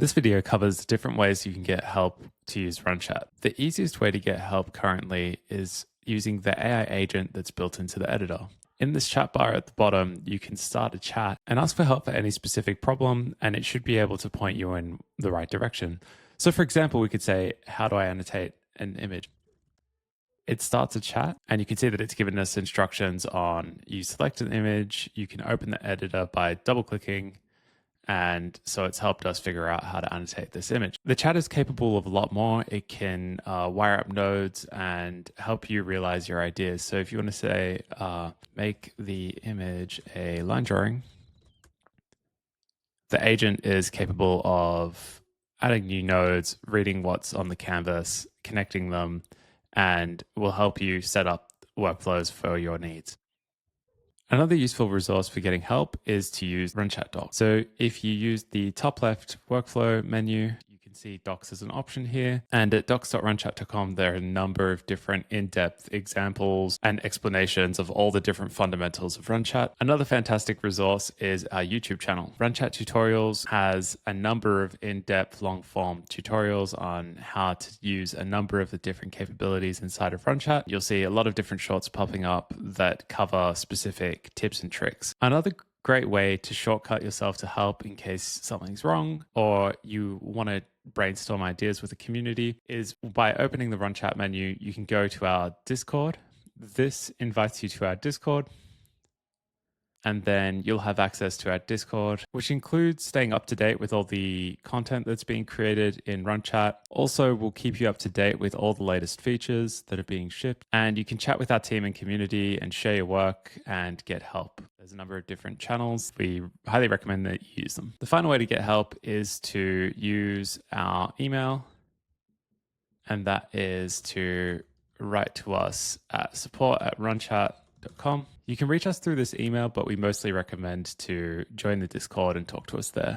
This video covers different ways you can get help to use Runchat. The easiest way to get help currently is using the AI agent that's built into the editor. In this chat bar at the bottom, you can start a chat and ask for help for any specific problem, and it should be able to point you in the right direction. So for example, we could say, how do I annotate an image? It starts a chat, and you can see that it's given us instructions on you select an image, you can open the editor by double clicking, and so it's helped us figure out how to annotate this image. The chat is capable of a lot more. It can wire up nodes and help you realize your ideas. So if you want to say, make the image a line drawing, the agent is capable of adding new nodes, reading what's on the canvas, connecting them, and will help you set up workflows for your needs. Another useful resource for getting help is to use Runchat Docs. So if you use the top left workflow menu, you can see Docs as an option here. And at docs.runchat.com, there are a number of different in-depth examples and explanations of all the different fundamentals of Runchat. Another fantastic resource is our YouTube channel. Runchat Tutorials has a number of in-depth long-form tutorials on how to use a number of the different capabilities inside of Runchat. You'll see a lot of different shorts popping up that cover specific tips and tricks. Another great way to shortcut yourself to help in case something's wrong or you want to brainstorm ideas with the community is by opening the Runchat menu, you can go to our Discord. This invites you to our Discord, and then you'll have access to our Discord, which includes staying up to date with all the content that's being created in Runchat. Also, we'll keep you up to date with all the latest features that are being shipped, and you can chat with our team and community and share your work and get help. There's a number of different channels. We highly recommend that you use them. The final way to get help is to use our email, and that is to write to us at support@runchat.com. You can reach us through this email, but we mostly recommend to join the Discord and talk to us there.